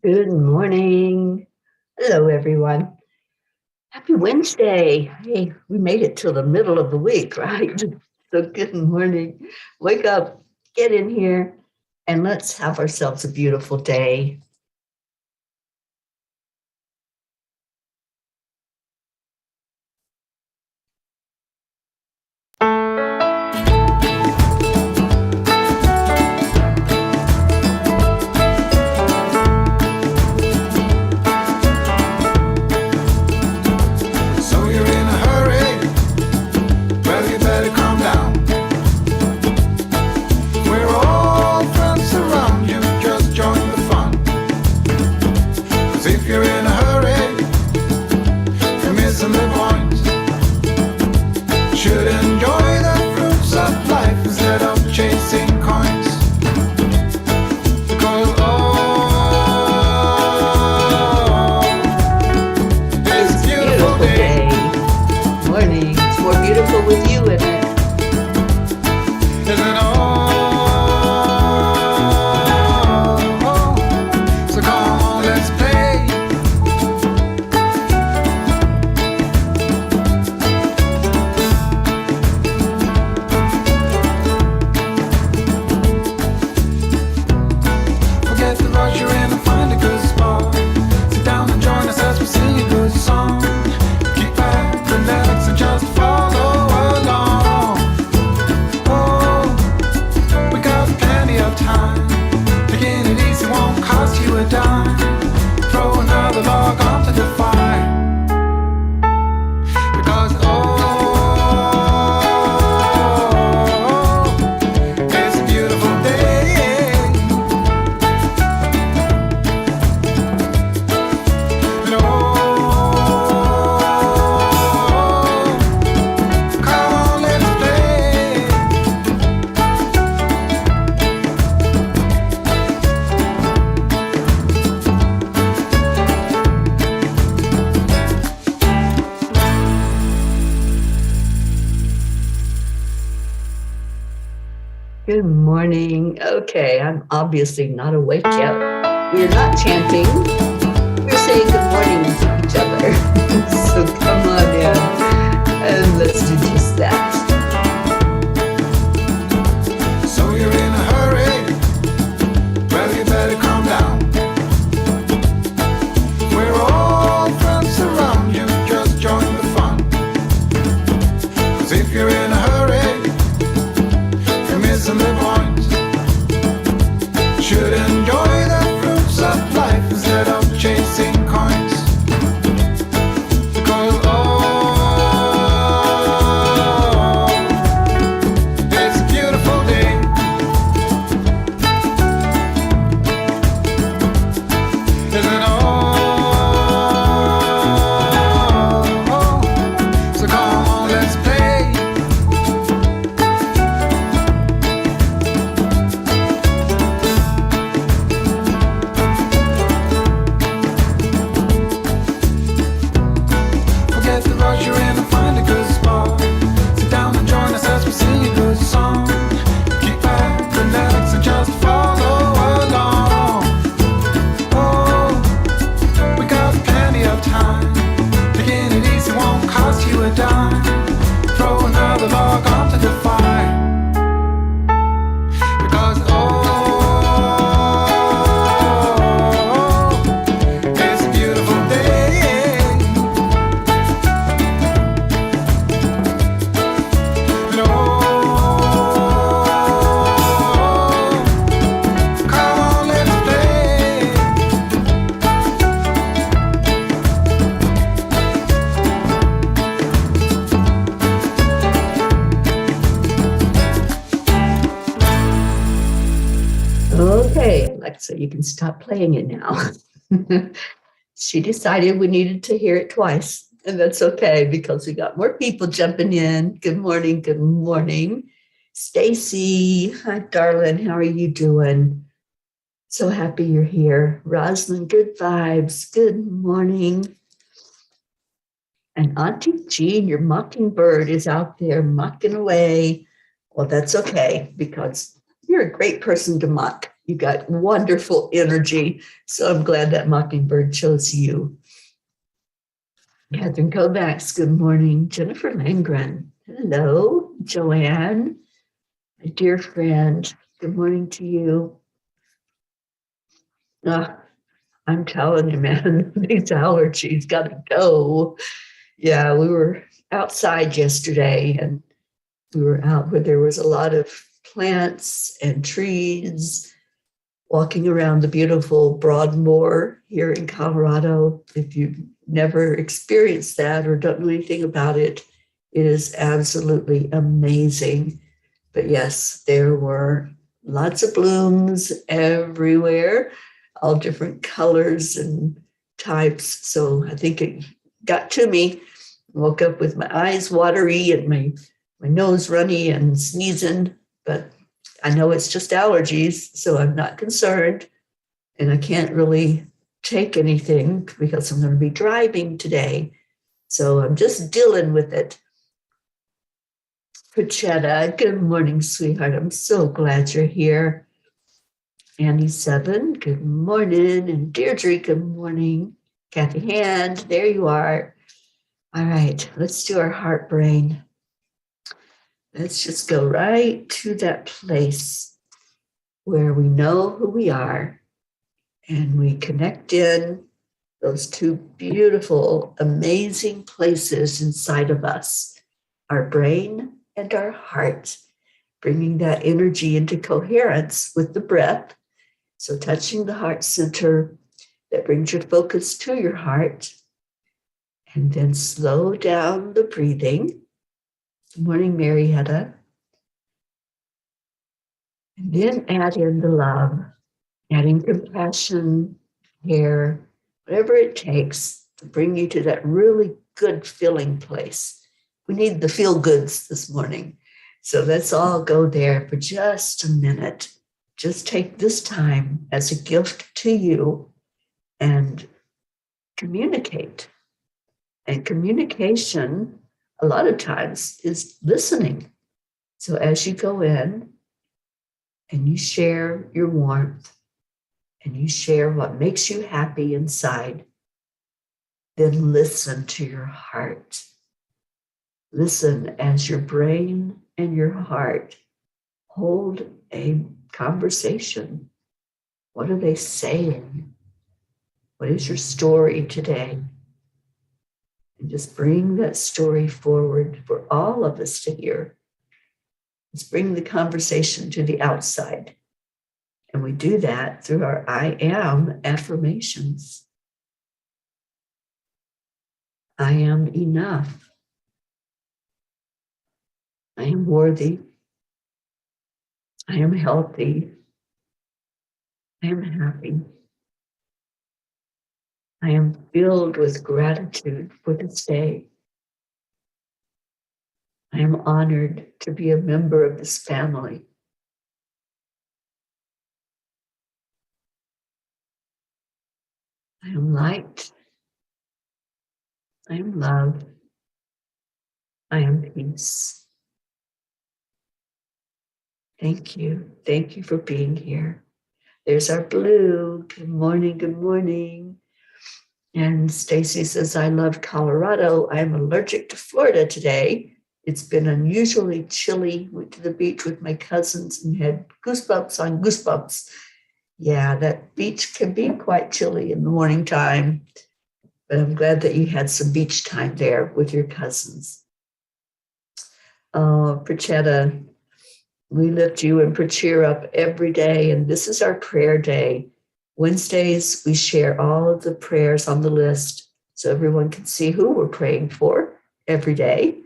Good morning. Hello, everyone. Happy Wednesday. Hey, we made it till the middle of the week, right? So, good morning. Wake up, get in here, and let's have ourselves a beautiful day. So you're in a hurry? Well, you better calm down. We're all friends around you, just join the fun. 'Cause if you're in a hurry, you're missing the point. Should enjoy the fruits of life instead of chasing coins. Because it's a beautiful day. Morning. It's more beautiful with you in it. Isn't it all? So come on, let's play. Forget the rush you're in and find a good spot. Sit down and join us as we sing a good song. Keep back, relax, and just follow along. Oh, we got plenty of time. Taking it easy won't cost you a dime. Throw another log onto the fire. Because it's a beautiful day. And come on, let's play. Good morning. Okay, I'm obviously not awake yet. We're not chanting. We're saying good morning to each other. So come on in and let's do just that. So you're in a hurry? Well, you better calm down. We're all friends around you, just join the fun. 'Cause if you're in a hurry, you're missing the point. Should enjoy the fruits of life instead of chasing coins. Because it's a beautiful day. Isn't it all? So come on, let's play. Forget the rush you're in and find a good spot. Sit down and join us as we sing a good song. Keep back, relax, and just follow along. Oh, we got plenty of time. Taking it easy won't cost you a dime. Throw another log onto the fire. Because it's a beautiful day. And come on, let's play. Okay, Alexa, you can stop playing it now. She decided we needed to hear it twice, and that's okay because we got more people jumping in. Good morning, good morning. Stacy, hi, darling, how are you doing? So happy you're here. Rosalind, good vibes. Good morning. And Auntie Jean, your mockingbird is out there mocking away. Well, that's okay because you're a great person to mock. You got wonderful energy. So I'm glad that mockingbird chose you. Catherine Kovacs, good morning. Jennifer Langren, hello. Joanne, my dear friend, good morning to you. I'm telling you, man, these allergies got to go. Yeah, we were outside yesterday and we were out where there was a lot of plants and trees, walking around the beautiful Broadmoor here in Colorado. If you've never experienced that or don't know anything about it, it is absolutely amazing. But yes, there were lots of blooms everywhere, all different colors and types. So I think it got to me. Woke up with my eyes watery and my nose runny and sneezing, but I know it's just allergies, so I'm not concerned. And I can't really take anything because I'm going to be driving today. So I'm just dealing with it. Pachetta, good morning, sweetheart. I'm so glad you're here. Annie Seven, good morning. And Deirdre, good morning. Kathy Hand, there you are. All right, let's do our heart brain. Let's just go right to that place where we know who we are and we connect in those two beautiful, amazing places inside of us, our brain and our heart, bringing that energy into coherence with the breath. So touching the heart center, that brings your focus to your heart, and then slow down the breathing. Good morning, Marietta. And then add in the love, adding compassion, care, whatever it takes to bring you to that really good feeling place. We need the feel goods this morning. So let's all go there for just a minute. Just take this time as a gift to you and communicate. And communication, a lot of times, is listening. So as you go in and you share your warmth and you share what makes you happy inside, then listen to your heart. Listen as your brain and your heart hold a conversation. What are they saying? What is your story today? And just bring that story forward for all of us to hear. Let's bring the conversation to the outside. And we do that through our I am affirmations. I am enough. I am worthy. I am healthy. I am happy. I am filled with gratitude for this day. I am honored to be a member of this family. I am light. I am love. I am peace. Thank you. Thank you for being here. There's our Blue. Good morning. Good morning. And Stacy says, I love Colorado. I'm allergic to Florida today. It's been unusually chilly. Went to the beach with my cousins and had goosebumps on goosebumps. Yeah, that beach can be quite chilly in the morning time. But I'm glad that you had some beach time there with your cousins. Oh, Prachetta, we lift you and Prachir up every day. And this is our prayer day. Wednesdays, we share all of the prayers on the list so everyone can see who we're praying for every day.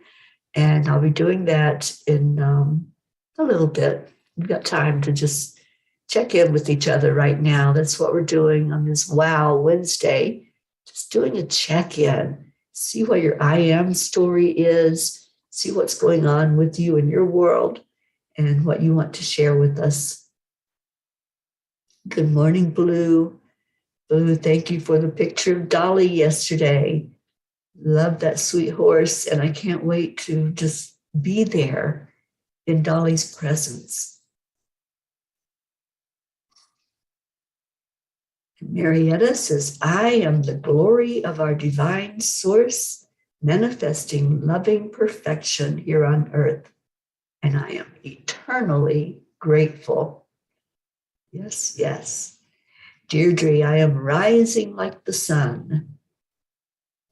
And I'll be doing that in a little bit. We've got time to just check in with each other right now. That's what we're doing on this Wow Wednesday. Just doing a check-in. See what your I am story is. See what's going on with you in your world and what you want to share with us. Good morning, Blue. Blue, thank you for the picture of Dolly yesterday. Love that sweet horse, and I can't wait to just be there in Dolly's presence. Marietta says, I am the glory of our divine source, manifesting loving perfection here on earth, and I am eternally grateful. Yes, yes. Deirdre, I am rising like the sun.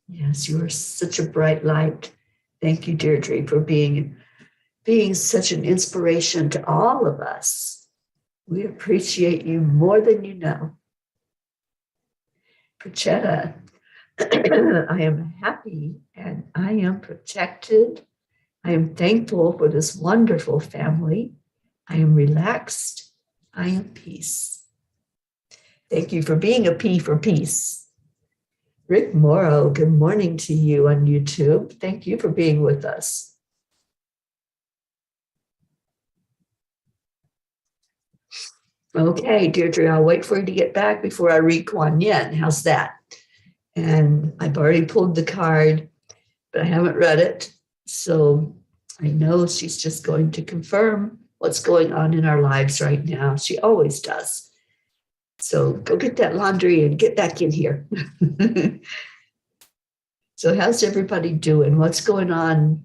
Yes, you are such a bright light. Thank you, Deirdre, for being such an inspiration to all of us. We appreciate you more than you know. Pachetta, I am happy and I am protected. I am thankful for this wonderful family. I am relaxed. I am peace. Thank you for being a P for peace. Rick Morrow, good morning to you on YouTube. Thank you for being with us. Okay, Deirdre, I'll wait for you to get back before I read Kuan Yin. How's that? And I've already pulled the card, but I haven't read it. So I know she's just going to confirm what's going on in our lives right now. She always does. So go get that laundry and get back in here. So how's everybody doing? What's going on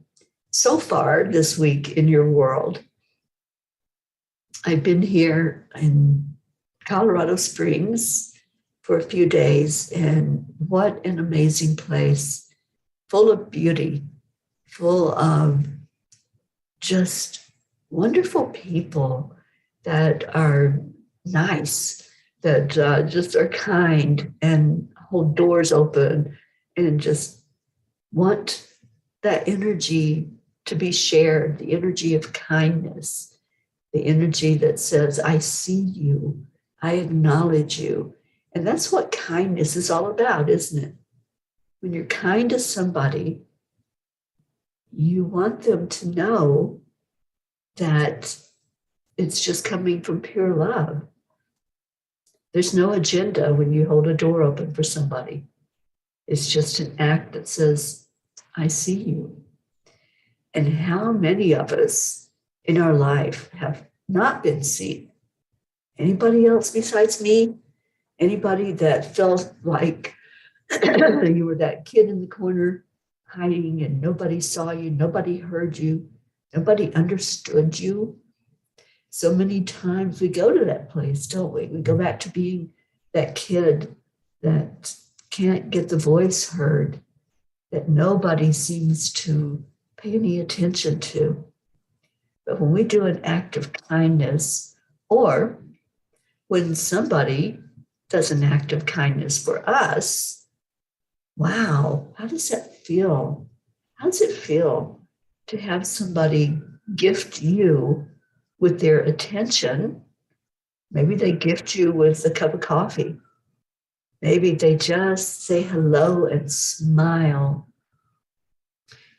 so far this week in your world? I've been here in Colorado Springs for a few days, and what an amazing place, full of beauty, full of just wonderful people that are nice, that just are kind and hold doors open and just want that energy to be shared, the energy of kindness, the energy that says, I see you, I acknowledge you. And that's what kindness is all about, isn't it? When you're kind to somebody, you want them to know that it's just coming from pure love. There's no agenda when you hold a door open for somebody. It's just an act that says, I see you. And how many of us in our life have not been seen? Anybody else besides me? Anybody that felt like you were that kid in the corner hiding and nobody saw you, nobody heard you, nobody understood you? So many times we go to that place, don't we? We go back to being that kid that can't get the voice heard, that nobody seems to pay any attention to. But when we do an act of kindness, or when somebody does an act of kindness for us, wow, how does that feel? How does it feel to have somebody gift you with their attention? Maybe they gift you with a cup of coffee. Maybe they just say hello and smile.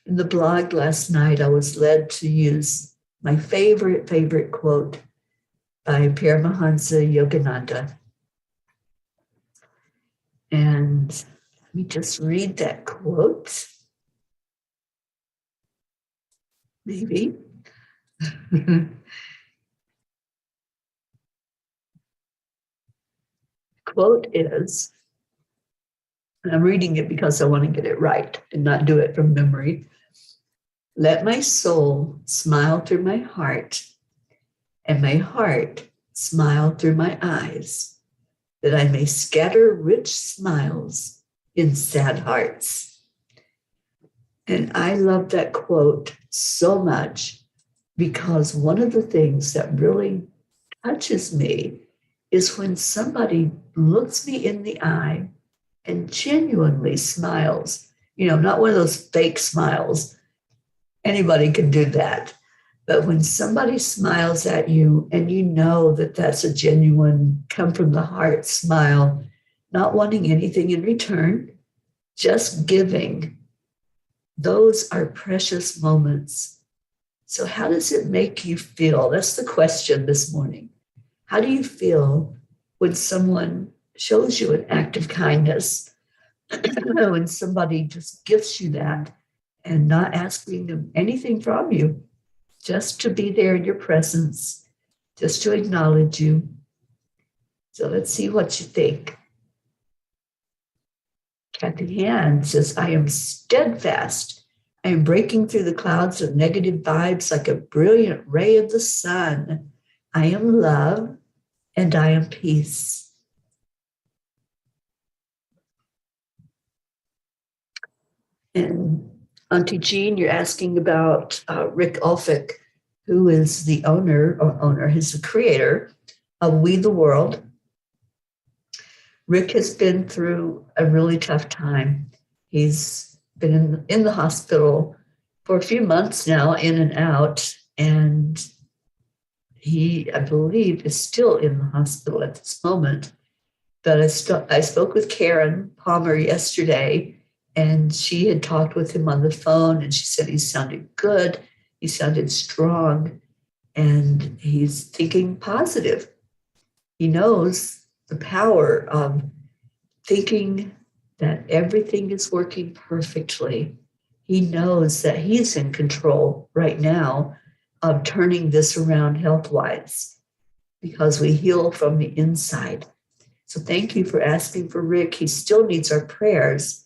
In the blog last night, I was led to use my favorite quote by Paramahansa Yogananda. And let me just read that quote. Maybe. Quote is, and I'm reading it because I want to get it right and not do it from memory. Let my soul smile through my heart, and my heart smile through my eyes, that I may scatter rich smiles in sad hearts. And I love that quote so much because one of the things that really touches me is when somebody looks me in the eye and genuinely smiles, not one of those fake smiles. Anybody can do that. But when somebody smiles at you and you know that that's a genuine, come from the heart smile, not wanting anything in return, just giving, those are precious moments. So how does it make you feel? That's the question this morning. How do you feel when someone shows you an act of kindness? When somebody just gifts you that and not asking them anything from you, just to be there in your presence, just to acknowledge you. So let's see what you think. Kathy Hand says, I am steadfast. I am breaking through the clouds of negative vibes like a brilliant ray of the sun. I am love and I am peace. And Auntie Jean, you're asking about Rick Ulfick, who is the owner, he's the creator of We the World. Rick has been through a really tough time. He's been in the hospital for a few months now, in and out, and he, I believe, is still in the hospital at this moment. But I spoke with Karen Palmer yesterday, and she had talked with him on the phone, and she said he sounded good, he sounded strong, and he's thinking positive. He knows the power of thinking that everything is working perfectly. He knows that he's in control right now of turning this around health-wise, because we heal from the inside. So thank you for asking for Rick. He still needs our prayers.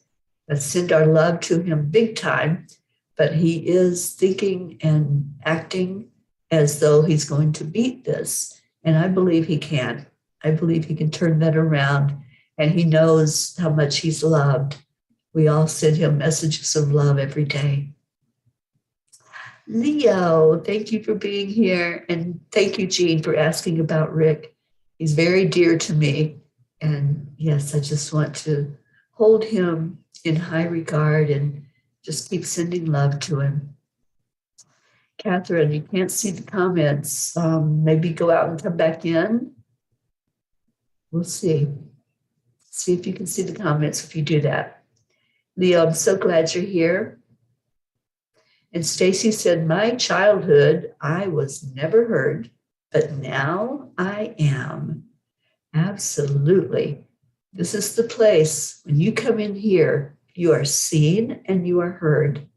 Let's send our love to him big time, but he is thinking and acting as though he's going to beat this. And I believe he can. I believe he can turn that around, and he knows how much he's loved. We all send him messages of love every day. Leo, thank you for being here. And thank you, Jean, for asking about Rick. He's very dear to me. And yes, I just want to hold him in high regard and just keep sending love to him. Catherine, you can't see the comments. Maybe go out and come back in. We'll see. See if you can see the comments if you do that. Leo, I'm so glad you're here. And Stacy said, my childhood, I was never heard, but now I am. Absolutely. This is the place. When you come in here, you are seen and you are heard.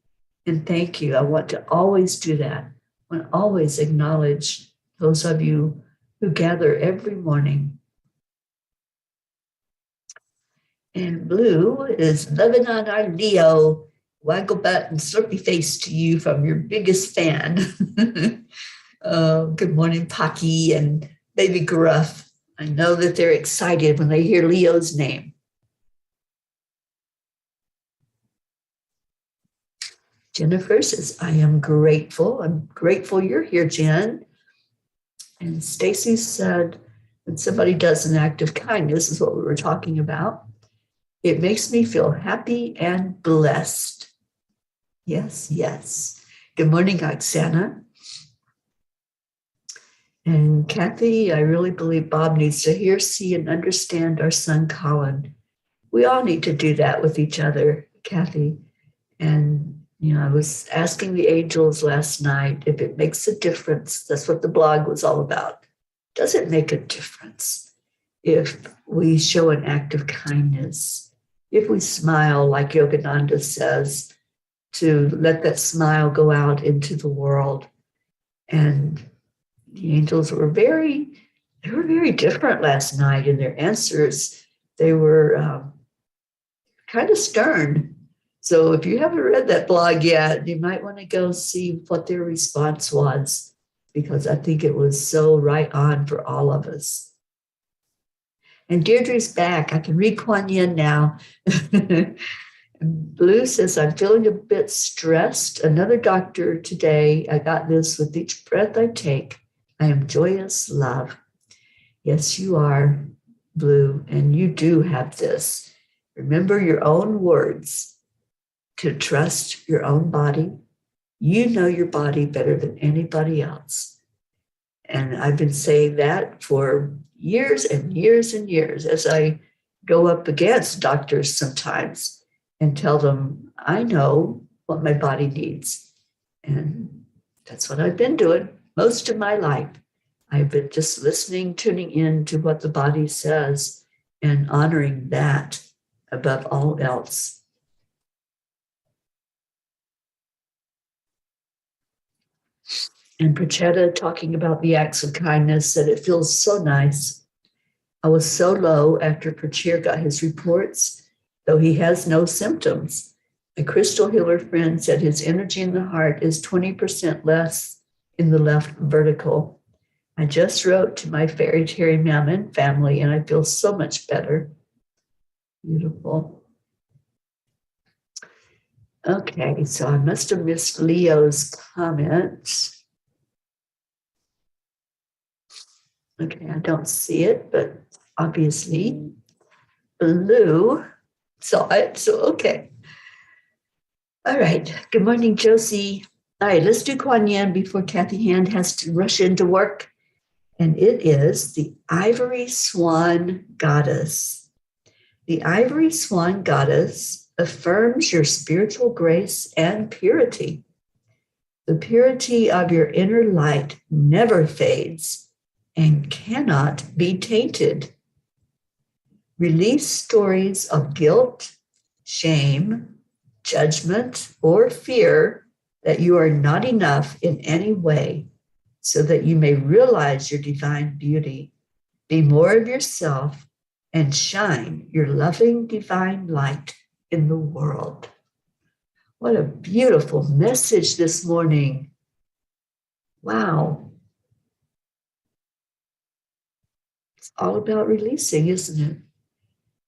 And thank you. I want to always do that. I want to always acknowledge those of you who gather every morning. And Blue is loving on our Leo. Waggle butt and slurpy face to you from your biggest fan. Good morning, Pocky and Baby Gruff. I know that they're excited when they hear Leo's name. Jennifer says, I am grateful. I'm grateful you're here, Jen. And Stacy said, when somebody does an act of kindness, is what we were talking about, it makes me feel happy and blessed. Yes, yes. Good morning, Oksana. And Kathy, I really believe Bob needs to hear, see, and understand our son, Colin. We all need to do that with each other, Kathy. And, I was asking the angels last night if it makes a difference. That's what the blog was all about. Does it make a difference if we show an act of kindness? If we smile, like Yogananda says, to let that smile go out into the world. And the angels were very different last night in their answers. They were kind of stern. So if you haven't read that blog yet, you might want to go see what their response was, because I think it was so right on for all of us. And Deirdre's back. I can read Kuan Yin now. Blue says, I'm feeling a bit stressed. Another doctor today. I got this with each breath I take. I am joyous love. Yes, you are, Blue, and you do have this. Remember your own words, to trust your own body. You know your body better than anybody else. And I've been saying that for years and years and years as I go up against doctors sometimes and tell them, I know what my body needs. And that's what I've been doing most of my life. I've been just listening, tuning in to what the body says and honoring that above all else. And Prachetta talking about the acts of kindness said it feels so nice. I was so low after Prachir got his reports, though he has no symptoms. A crystal healer friend said his energy in the heart is 20% less in the left vertical. I just wrote to my fairy Teri Mammon family, and I feel so much better. Beautiful. Okay, so I must have missed Leo's comments. Okay, I don't see it, but obviously Blue saw it, so okay. All right, good morning, Josie. All right, let's do Kuan Yin before Kathy Hand has to rush into work. And it is the Ivory Swan Goddess. The Ivory Swan Goddess affirms your spiritual grace and purity. The purity of your inner light never fades and cannot be tainted. Release stories of guilt, shame, judgment, or fear that you are not enough in any way, so that you may realize your divine beauty, be more of yourself, and shine your loving divine light in the world. What a beautiful message this morning. Wow. It's all about releasing, isn't it?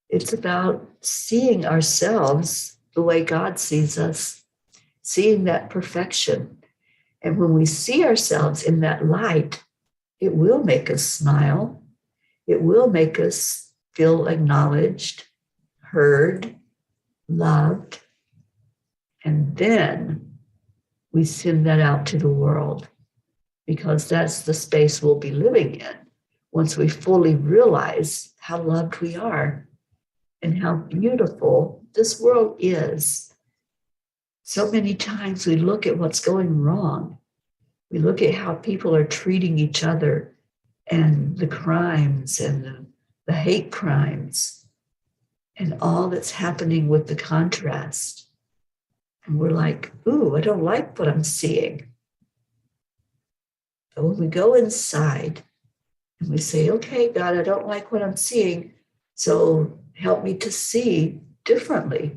It's about seeing ourselves the way God sees us, seeing that perfection. And when we see ourselves in that light, it will make us smile. It will make us feel acknowledged, heard, loved. And then we send that out to the world, because that's the space we'll be living in once we fully realize how loved we are and how beautiful this world is. So many times we look at what's going wrong. We look at how people are treating each other and the crimes and the hate crimes and all that's happening with the contrast. And we're like, ooh, I don't like what I'm seeing. But when we go inside and we say, okay, God, I don't like what I'm seeing, so help me to see differently.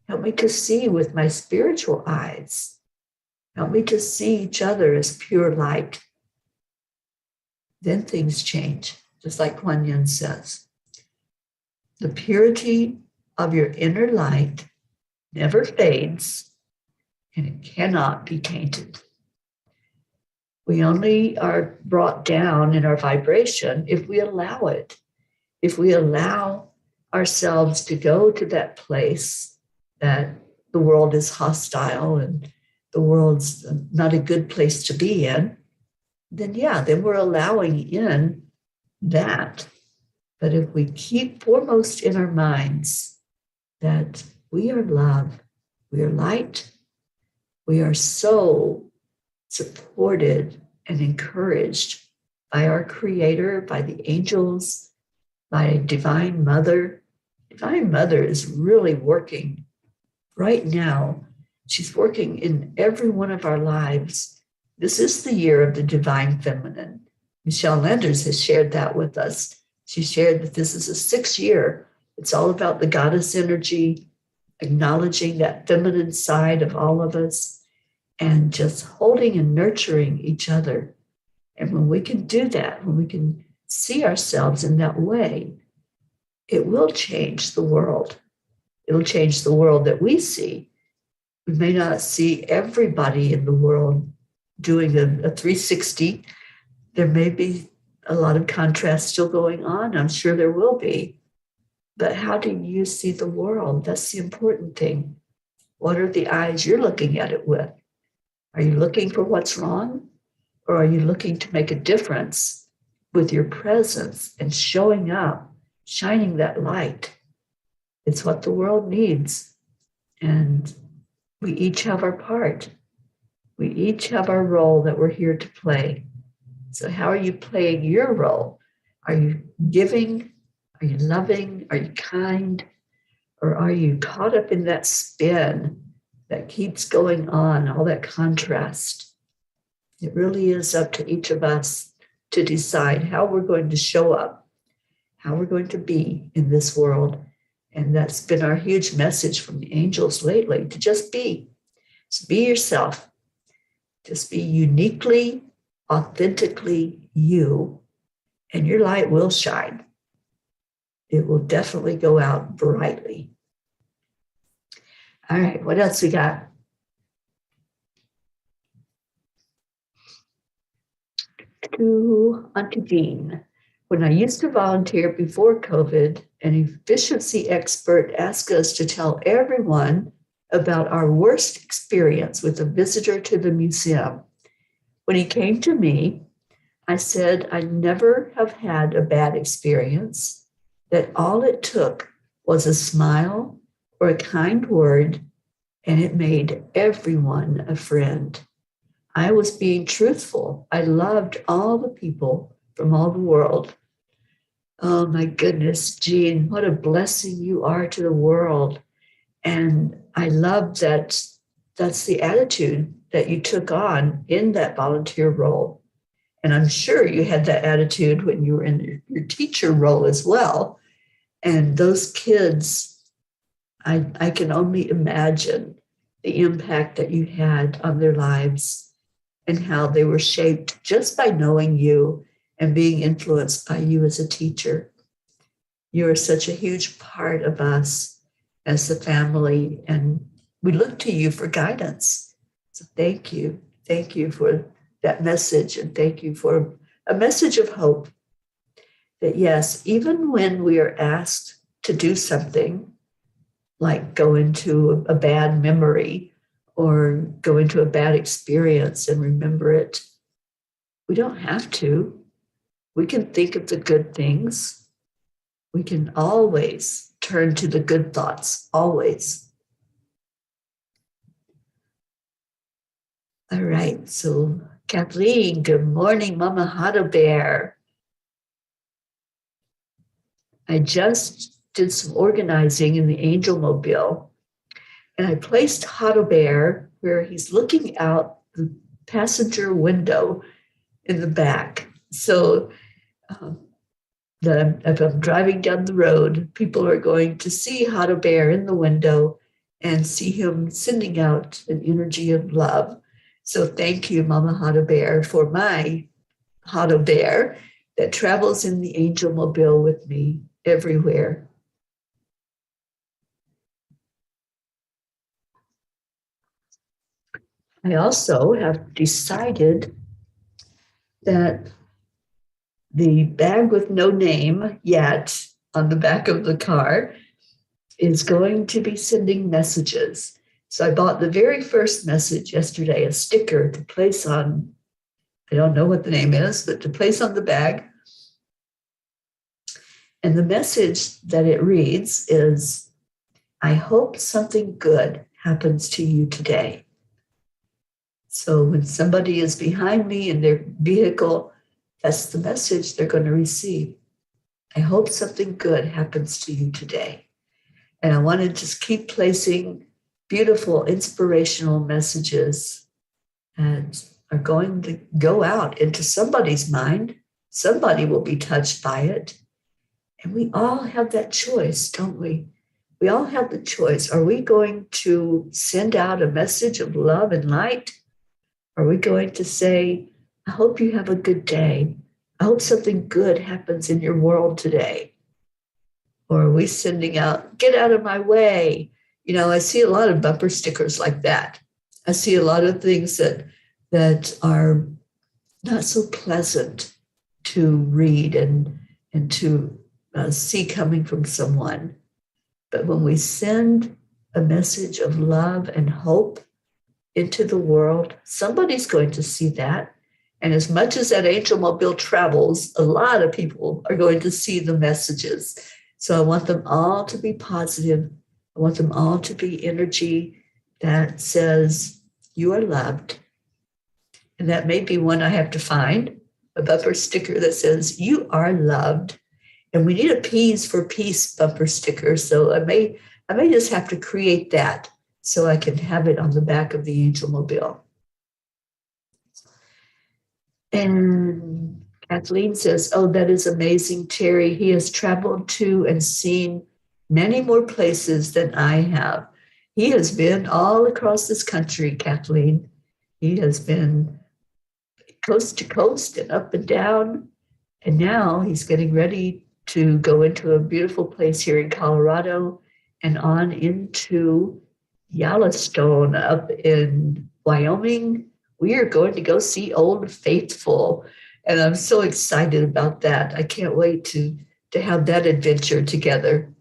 Help me to see with my spiritual eyes. Help me to see each other as pure light. Then things change, just like Kuan Yin says. The purity of your inner light never fades, and it cannot be tainted. We only are brought down in our vibration if we allow it, if we allow ourselves to go to that place that the world is hostile and the world's not a good place to be in, then we're allowing in that. But if we keep foremost in our minds that we are love, we are light, we are so supported and encouraged by our Creator, by the angels, by Divine Mother. Divine Mother is really working right now. She's working in every one of our lives. This is the year of the Divine Feminine. Michelle Landers has shared that with us. She shared that this is a 6th year. It's all about the goddess energy, acknowledging that feminine side of all of us, and just holding and nurturing each other. And when we can do that, when we can see ourselves in that way, it will change the world. It'll change the world that we see. We may not see everybody in the world doing a 360. There may be a lot of contrast still going on. I'm sure there will be. But how do you see the world? That's the important thing. What are the eyes you're looking at it with? Are you looking for what's wrong? Or are you looking to make a difference with your presence and showing up, shining that light? It's what the world needs. And we each have our part. We each have our role that we're here to play. So how are you playing your role? Are you giving? Are you loving? Are you kind? Or are you caught up in that spin that keeps going on, all that contrast? It really is up to each of us to decide how we're going to show up, how we're going to be in this world, And that's been our huge message from the angels lately, to just be. Just be yourself. Just be uniquely, authentically you, and your light will shine. It will definitely go out brightly. All right, what else we got? To Auntie Jean. When I used to volunteer before COVID, an efficiency expert asked us to tell everyone about our worst experience with a visitor to the museum. When he came to me, I said I never have had a bad experience, that all it took was a smile or a kind word, and it made everyone a friend. I was being truthful. I loved all the people from all the world. Oh my goodness, Jean, what a blessing you are to the world. And I love that that's the attitude that you took on in that volunteer role. And I'm sure you had that attitude when you were in your teacher role as well. And those kids, I can only imagine the impact that you had on their lives and how they were shaped just by knowing you and being influenced by you as a teacher. You are such a huge part of us as the family, and we look to you for guidance. So thank you. Thank you for that message, and thank you for a message of hope that yes, even when we are asked to do something like go into a bad memory or go into a bad experience and remember it, we don't have to. We can think of the good things. We can always turn to the good thoughts, always. All right, so Kathleen, good morning, Mama Hado Bear. I just did some organizing in the Angel Mobile, and I placed Hado Bear where he's looking out the passenger window in the back. So that if I'm driving down the road, people are going to see Hado Bear in the window and see him sending out an energy of love. So thank you, Mama Hado Bear, for my Hado Bear that travels in the Angel Mobile with me everywhere. I also have decided that the bag with no name yet on the back of the car is going to be sending messages. So I bought the very first message yesterday, a sticker to place on, I don't know what the name is, but to place on the bag. And the message that it reads is, I hope something good happens to you today. So when somebody is behind me in their vehicle, that's the message they're going to receive. I hope something good happens to you today. And I want to just keep placing beautiful, inspirational messages that are going to go out into somebody's mind. Somebody will be touched by it. And we all have that choice, don't we? We all have the choice. Are we going to send out a message of love and light? Are we going to say, I hope you have a good day. I hope something good happens in your world today. Or are we sending out, get out of my way? You know, I see a lot of bumper stickers like that. I see a lot of things that are not so pleasant to read and to see coming from someone. But when we send a message of love and hope into the world, somebody's going to see that. And as much as that Angel Mobile travels, a lot of people are going to see the messages. So I want them all to be positive. I want them all to be energy that says, you are loved. And that may be one I have to find, a bumper sticker that says, you are loved. And we need a P's for peace bumper sticker. So I may just have to create that so I can have it on the back of the Angel Mobile. And Kathleen says, oh, that is amazing, Teri. He has traveled to and seen many more places than I have. He has been all across this country, Kathleen. He has been coast to coast and up and down. And now he's getting ready to go into a beautiful place here in Colorado and on into Yellowstone up in Wyoming. We are going to go see Old Faithful. And I'm so excited about that. I can't wait to have that adventure together.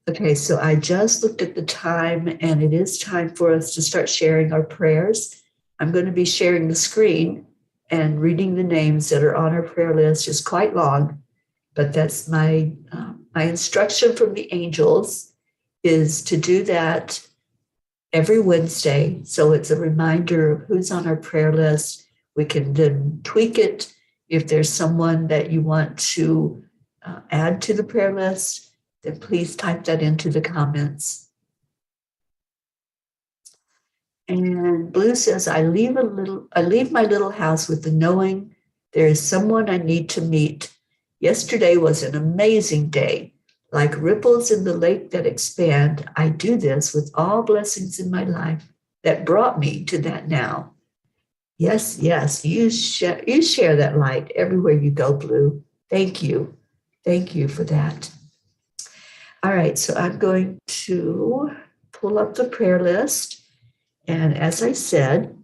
Okay, so I just looked at the time, and it is time for us to start sharing our prayers. I'm going to be sharing the screen and reading the names that are on our prayer list. Is quite long, but that's my instruction from the angels is to do that every Wednesday. So it's a reminder of who's on our prayer list. We can then tweak it if there's someone that you want to add to the prayer list. Then please type that into the comments. And Blue says, I leave my little house with the knowing there is someone I need to meet. Yesterday was an amazing day. Like ripples in the lake that expand, I do this with all blessings in my life that brought me to that now. Yes, you share that light everywhere you go, Blue. Thank you. Thank you for that. All right, so I'm going to pull up the prayer list. And as I said,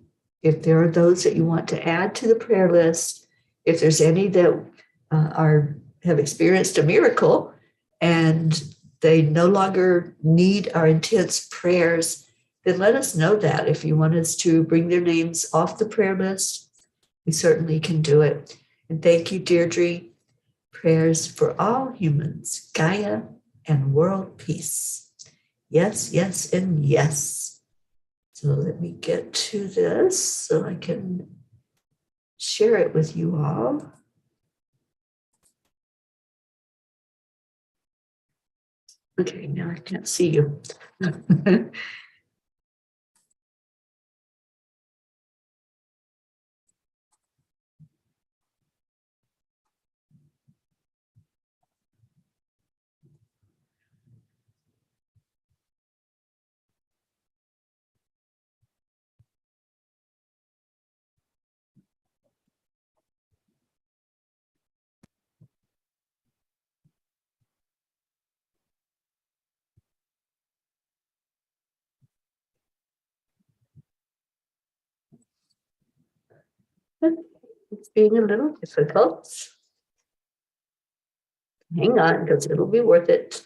if there are those that you want to add to the prayer list, if there's any that have experienced a miracle and they no longer need our intense prayers, then let us know that. If you want us to bring their names off the prayer list, we certainly can do it. And thank you, Deirdre. Prayers for all humans, Gaia, and world peace. Yes, and yes. So let me get to this so I can share it with you all. Okay, now I can't see you. It's being a little difficult. Hang on, because it'll be worth it.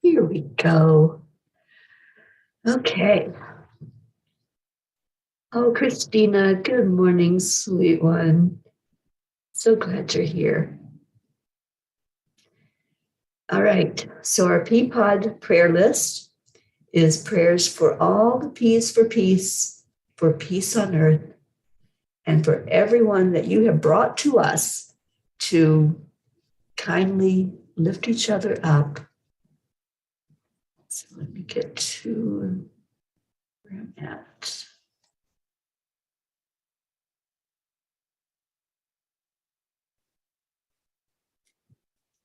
Here we go. Okay. Oh, Christina, good morning, sweet one. So glad you're here. All right, so our peapod prayer list is prayers for all the P's for peace on earth, and for everyone that you have brought to us to kindly lift each other up. So let me get to where I'm at.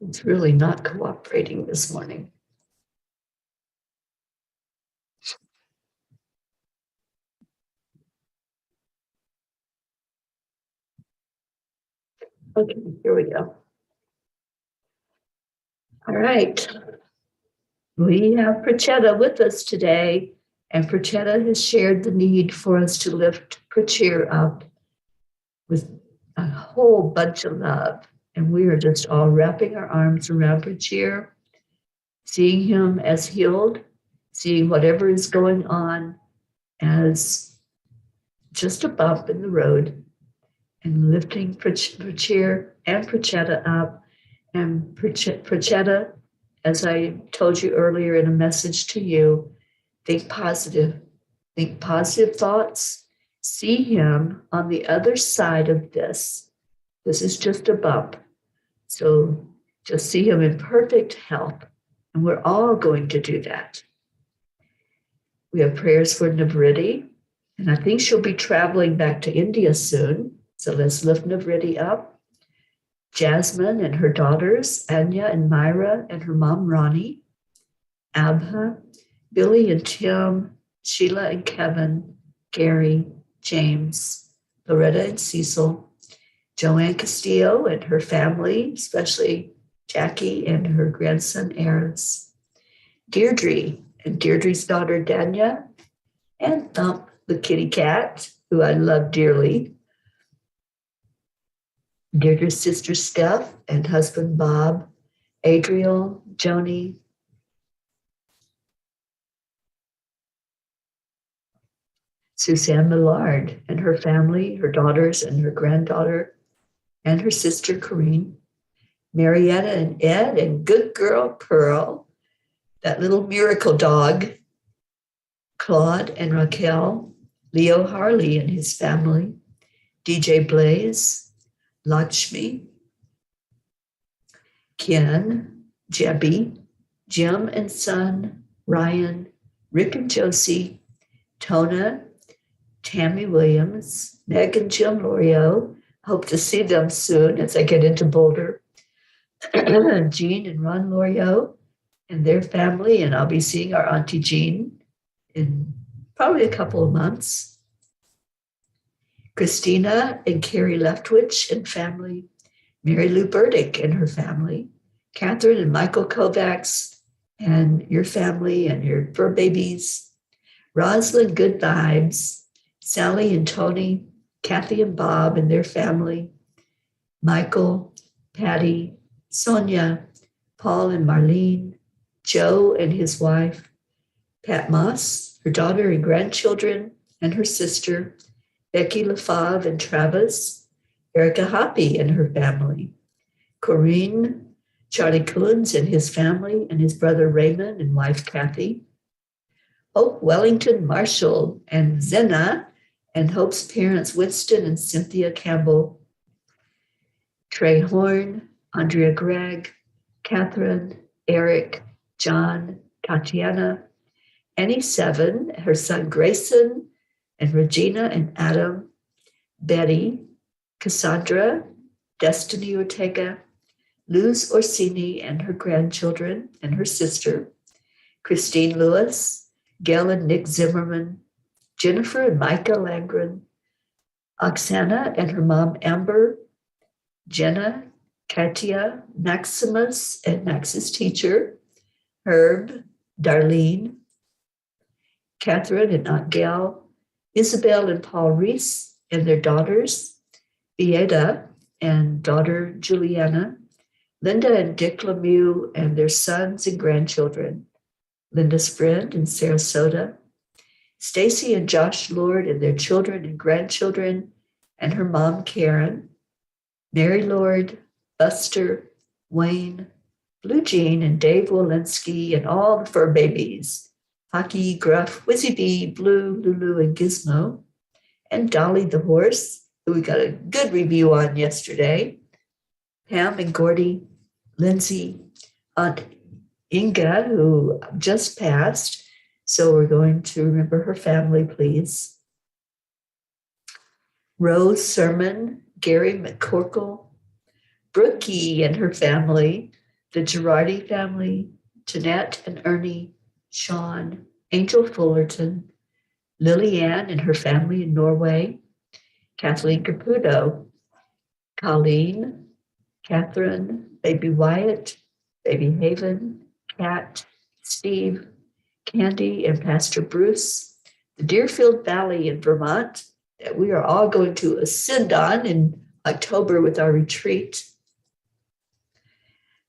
It's really not cooperating this morning. Okay, here we go. All right. We have Prachetta with us today, and Prachetta has shared the need for us to lift Prachir up with a whole bunch of love. And we are just all wrapping our arms around Prachir, seeing him as healed, seeing whatever is going on as just a bump in the road, and lifting Prachir and Prachetta up. And Prachetta, as I told you earlier in a message to you, think positive thoughts. See him on the other side of this. This is just a bump. So just see him in perfect health. And we're all going to do that. We have prayers for Navriti. And I think she'll be traveling back to India soon. So let's lift Navriti up. Jasmine and her daughters, Anya and Myra, and her mom, Ronnie. Abha, Billy and Tim, Sheila and Kevin, Gary, James, Loretta and Cecil, Joanne Castillo and her family, especially Jackie and her grandson, Aris, Deirdre and Deirdre's daughter, Danya, and Thump, the kitty cat, who I love dearly, Deirdre's sister, Steph, and husband, Bob, Adriel, Joni, Suzanne Millard and her family, her daughters and her granddaughter, and her sister, Corrine, Marietta and Ed, and good girl, Pearl, that little miracle dog, Claude and Raquel, Leo Harley and his family, DJ Blaze, Lakshmi, Ken, Jebby, Jim and son, Ryan, Rick and Josie, Tona, Tammy Williams, Meg and Jim Lorio. Hope to see them soon as I get into Boulder. Jean and Ron Lorio and their family, and I'll be seeing our Auntie Jean in probably a couple of months. Christina and Carrie Leftwich and family, Mary Lou Burdick and her family, Catherine and Michael Kovacs and your family and your fur babies, Rosalind Good Vibes, Sally and Tony, Kathy and Bob and their family, Michael, Patty, Sonia, Paul and Marlene, Joe and his wife, Pat Moss, her daughter and grandchildren, and her sister, Becky LaFave and Travis, Erica Hoppy and her family, Corinne, Charlie Coons and his family, and his brother Raymond and wife Kathy, Hope Wellington Marshall and Zena, and Hope's parents Winston and Cynthia Campbell, Trey Horn, Andrea Gregg, Catherine, Eric, John, Tatiana, Annie Seven, her son Grayson, and Regina and Adam, Betty, Cassandra, Destiny Ortega, Luz Orsini and her grandchildren and her sister, Christine Lewis, Gail and Nick Zimmerman, Jennifer and Micah Langren, Oksana and her mom Amber, Jenna, Katia, Maximus and Max's teacher, Herb, Darlene, Catherine and Aunt Gail, Isabel and Paul Reese and their daughters, Beata and daughter Juliana, Linda and Dick Lemieux and their sons and grandchildren, Linda's friend in Sarasota, Stacy and Josh Lord and their children and grandchildren, and her mom Karen, Mary Lord, Buster, Wayne, Blue Jean and Dave Walensky and all the fur babies, Hockey, Gruff, Whizzy Bee, Blue, Lulu, and Gizmo, and Dolly the horse, who we got a good review on yesterday, Pam and Gordy, Lindsay, Aunt Inga, who just passed, so we're going to remember her family, please. Rose Sermon, Gary McCorkle, Brookie and her family, the Girardi family, Jeanette and Ernie, Sean, Angel Fullerton, Lillianne and her family in Norway, Kathleen Caputo, Colleen, Catherine, baby Wyatt, baby Haven, Kat, Steve, Candy, and Pastor Bruce, the Deerfield Valley in Vermont that we are all going to ascend on in October with our retreat,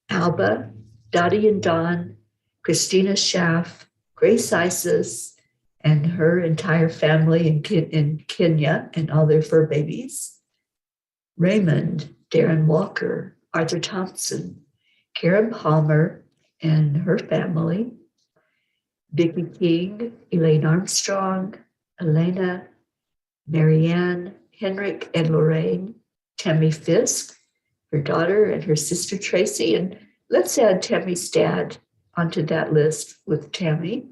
Alba, Dottie and Dawn, Christina Schaff, Grace Isis, and her entire family in Kenya and all their fur babies, Raymond, Darren Walker, Arthur Thompson, Karen Palmer and her family, Vicki King, Elaine Armstrong, Elena, Marianne, Henrik and Lorraine, Tammy Fisk, her daughter, and her sister Tracy. And let's add Tammy's dad onto that list with Tammy.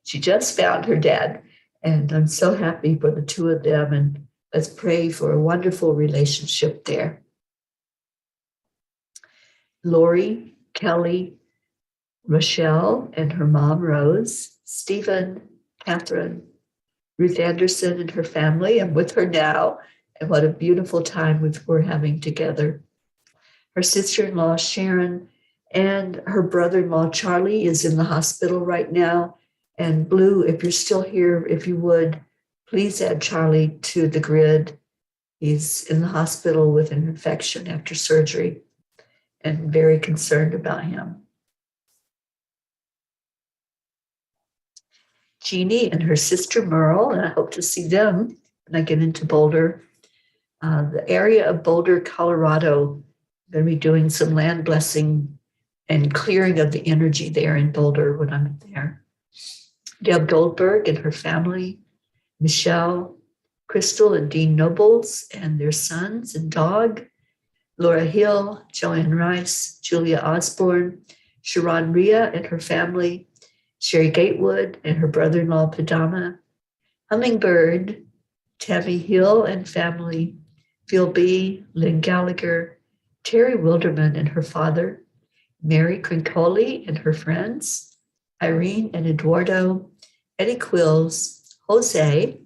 She just found her dad, and I'm so happy for the two of them. And let's pray for a wonderful relationship there. Lori, Kelly, Rochelle, and her mom, Rose, Stephen, Catherine, Ruth Anderson and her family. I'm with her now, and what a beautiful time we're having together. Her sister-in-law, Sharon, and her brother-in-law, Charlie, is in the hospital right now. And Blue, if you're still here, if you would, please add Charlie to the grid. He's in the hospital with an infection after surgery, and very concerned about him. Jeannie and her sister Merle, and I hope to see them when I get into Boulder. The area of Boulder, Colorado, I'm going to be doing some land blessing and clearing of the energy there in Boulder when I'm there. Deb Goldberg and her family, Michelle, Crystal and Dean Nobles and their sons and dog, Laura Hill, Joanne Rice, Julia Osborne, Sharon Rhea and her family, Sherry Gatewood and her brother-in-law, Padama, Hummingbird, Tammy Hill and family, Phil B., Lynn Gallagher, Terry Wilderman and her father, Mary Crincoli and her friends, Irene and Eduardo, Eddie Quills, Jose,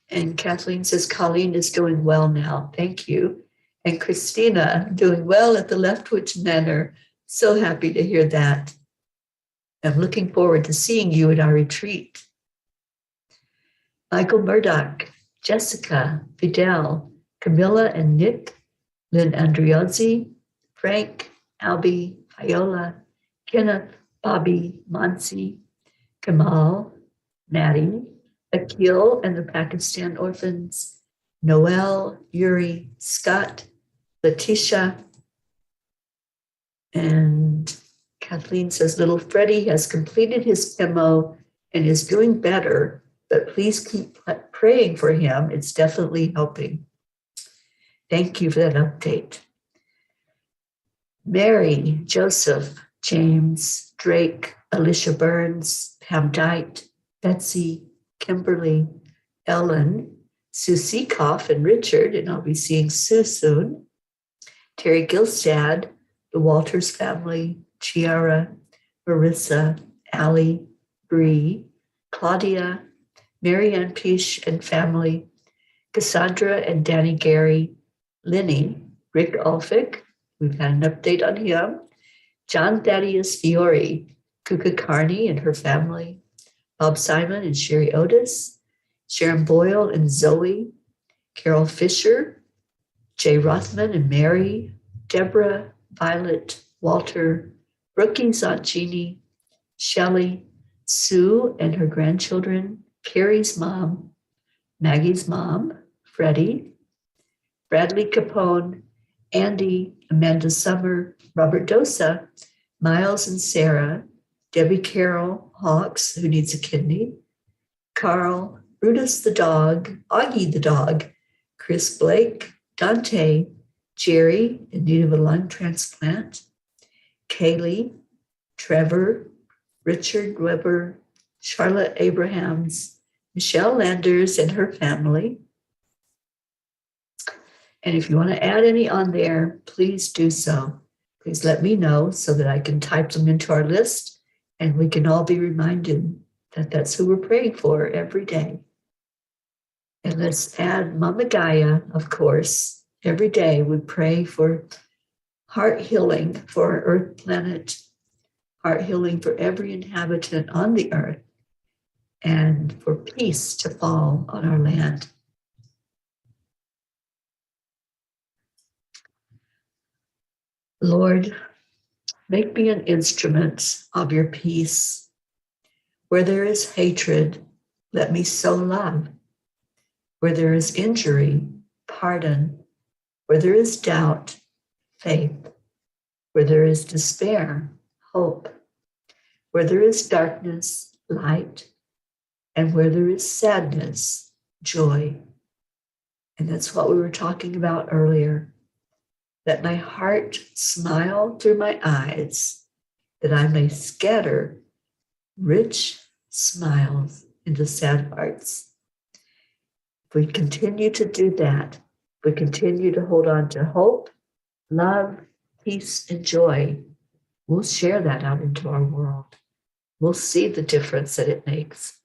and Kathleen says Colleen is doing well now. Thank you. And Christina doing well at the Leftwich Manor. So happy to hear that. I'm looking forward to seeing you at our retreat. Michael Murdoch, Jessica, Fidel, Camilla and Nick, Lynn Andriozzi, Frank, Albie, Viola, Kenneth, Bobby, Monsi, Kamal, Maddie, Akil and the Pakistan orphans, Noel, Yuri, Scott, Letitia, and Kathleen says, little Freddie has completed his chemo and is doing better, but please keep praying for him. It's definitely helping. Thank you for that update. Mary, Joseph, James, Drake, Alicia Burns, Pam Dite, Betsy, Kimberly, Ellen, Sue Seekoff, and Richard, and I'll be seeing Sue soon. Terry Gilstad, the Walters family, Chiara, Marissa, Allie, Bree, Claudia, Marianne Pish and family, Cassandra and Danny Gary, Lenny, Rick Ulfick, we've had an update on him, John Thaddeus Fiore, Kuka Carney and her family, Bob Simon and Sherry Otis, Sharon Boyle and Zoe, Carol Fisher, Jay Rothman and Mary, Deborah, Violet, Walter, Brookings Aunt Jeannie, Shelley, Sue and her grandchildren, Carrie's mom, Maggie's mom, Freddie, Bradley Capone, Andy, Amanda Summer, Robert Dosa, Miles and Sarah, Debbie Carroll Hawks, who needs a kidney, Carl, Brutus the dog, Augie the dog, Chris Blake, Dante, Jerry in need of a lung transplant, Kaylee, Trevor, Richard Weber, Charlotte Abrahams, Michelle Landers and her family. And if you want to add any on there, please do so. Please let me know so that I can type them into our list and we can all be reminded that that's who we're praying for every day. And let's add Mama Gaia, of course. Every day we pray for heart healing for our Earth planet, heart healing for every inhabitant on the earth, and for peace to fall on our land. Lord, make me an instrument of your peace. Where there is hatred, let me sow love. Where there is injury, pardon. Where there is doubt, faith. Where there is despair, hope. Where there is darkness, light. And where there is sadness, joy. And that's what we were talking about earlier. Let my heart smile through my eyes, that I may scatter rich smiles into sad hearts. If we continue to do that, if we continue to hold on to hope, love, peace, and joy, we'll share that out into our world. We'll see the difference that it makes.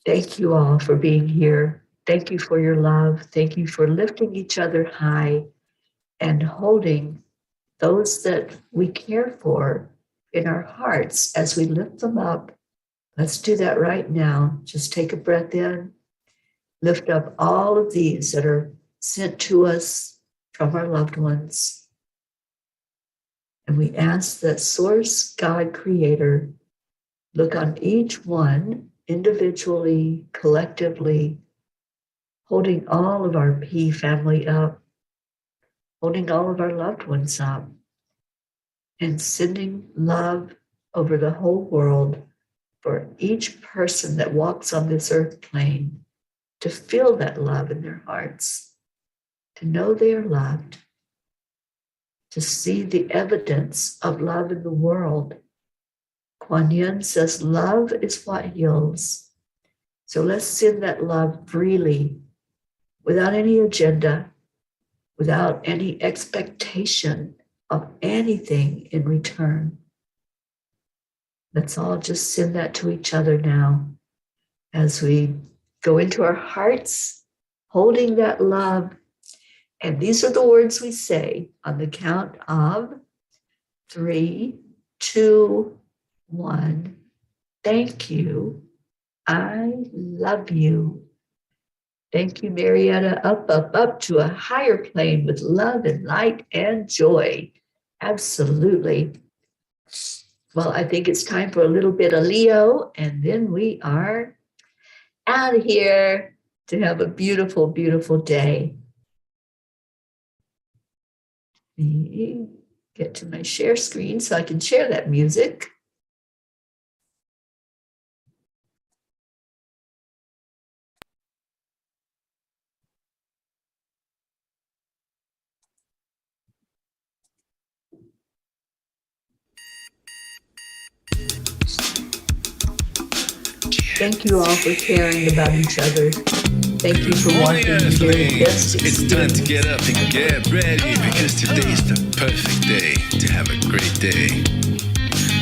Thank you all for being here. Thank you for your love. Thank you for lifting each other high and holding those that we care for in our hearts as we lift them up. Let's do that right now. Just take a breath in. Lift up all of these that are sent to us from our loved ones. And we ask that Source, God, Creator, look on each one individually, collectively, holding all of our P family up, holding all of our loved ones up, and sending love over the whole world for each person that walks on this earth plane to feel that love in their hearts, to know they are loved, to see the evidence of love in the world. Kuan Yin says, love is what heals. So let's send that love freely, without any agenda, without any expectation of anything in return. Let's all just send that to each other now as we go into our hearts, holding that love. And these are the words we say on the count of 3, 2, 1. Thank you. I love you. Thank you, Marietta. Up, up, up to a higher plane with love and light and joy. Absolutely. Well, I think it's time for a little bit of Leo, and then we are out of here to have a beautiful, beautiful day. Let me get to my share screen so I can share that music. Thank you all for caring about each other. Thank you for wanting to do your best It's time to get up and get ready, because today's the perfect day to have a great day.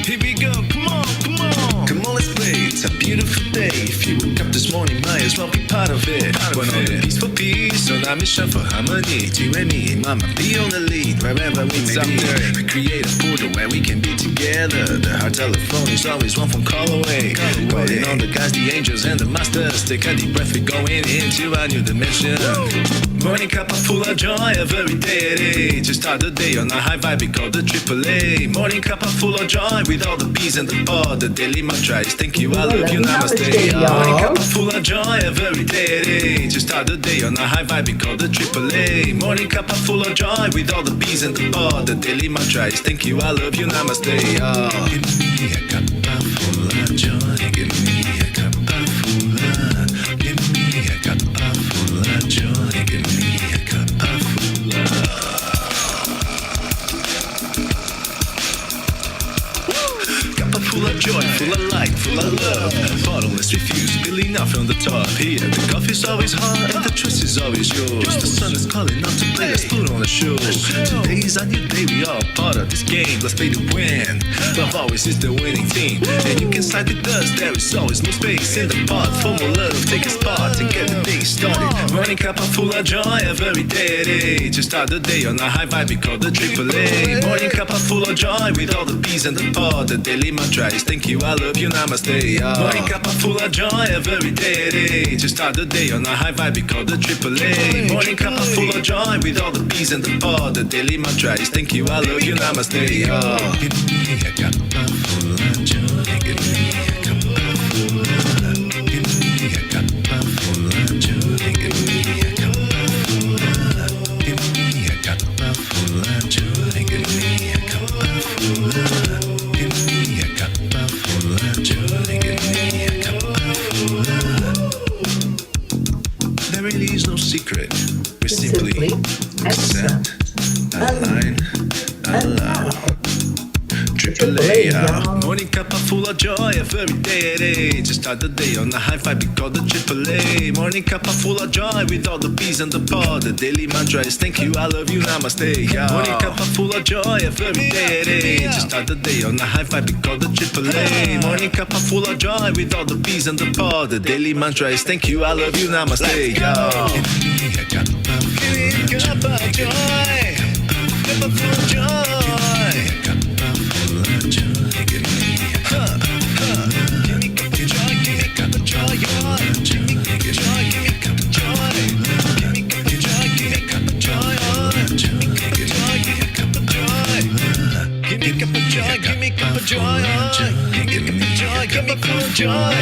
Here we go, come on, come on. Come on, let's play. It's a beautiful day. If you woke up this morning, might as well be part of it. We're on a peace for peace, on a mission for harmony. You and me, mama, be on the lead wherever we may be. We create a portal where we can be together. The heart telephone is always one phone call away. Calling on the guys, the angels, and the masters. Take a deep breath, we're going into a new dimension. Morning Cuppa Fulla Joy, every day. To start the day on a high vibe, we call the AAA. Morning Cuppa Fulla Joy, with all the bees and the pod. The daily mantra is thank you, I love you, namaste. Morning Cuppa Fulla Joy, every day. To start the day on a high vibe, we call the AAA. Morning Cuppa Fulla Joy, with all the bees and the pod. The daily mantra is thank you, I love you, namaste. Give me a cuppa full of joy. Give me a cuppa full of. Give me a cuppa full of joy. Give me a cuppa full of. Cuppa full of joy, full of light, full of love. Bottomless refuse, spilling out from the top. Here, the coffee's always hot and the trust is always yours. The sun is calling out to play, let's put on a show. Today's a new day, we all part of this game. Let's play to win. Love always is the winning team. And you can side with us, there is always no space in the pot. For more love, take a spot and get the day started. Morning Cuppa Fulla Joy, every day. To start the day on a high vibe, we call the AAA. Morning Cuppa Fulla Joy, with all the bees and the pod. The daily mantra is thank you, I love you, namaste. Morning Cuppa Fulla Joy, every day. To start the day on a high vibe, we call the AAA. Morning Cuppa Fulla Joy, with all the bees and the pod. The daily mantra is thank you, I love you, namaste. Give me a cuppa full of joy. Give me a cuppa full of. Give me a cuppa full of joy. Give me a cuppa full of. Give me a cuppa full of joy. Give me a cuppa full of. Give me a cuppa full of joy. Give me a cuppa full of. secret. We simply accept, align, allow. Triple A, Morning Cuppa Fulla Joy, every day at 8. Just start the day on a high five, we call the Triple A. Morning Cuppa Fulla Joy, with all the P's and the pod. The daily mantra is thank you, I love you, namaste, y'all. Morning Cuppa Fulla Joy, every day at 8. Just start the day on a high five, we call the Triple A. Morning Cuppa Fulla Joy, with all the P's and the pod. The daily mantra is thank you, I love you, namaste, y'all. Cuppa Joy, Cuppa Fulla Joy.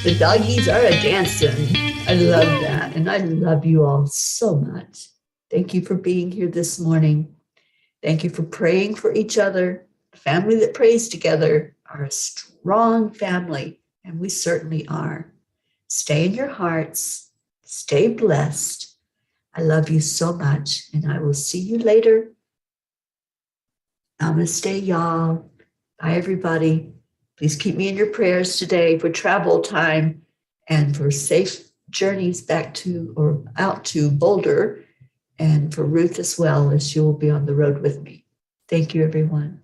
The doggies are a dancing. I love that. And I love you all so much. Thank you for being here this morning. Thank you for praying for each other. The family that prays together are a strong family, and we certainly are. Stay in your hearts. Stay blessed. I love you so much, and I will see you later. Namaste, y'all. Bye, everybody. Please keep me in your prayers today for travel time and for safe journeys back to or out to Boulder, and for Ruth as well, as she will be on the road with me. Thank you, everyone.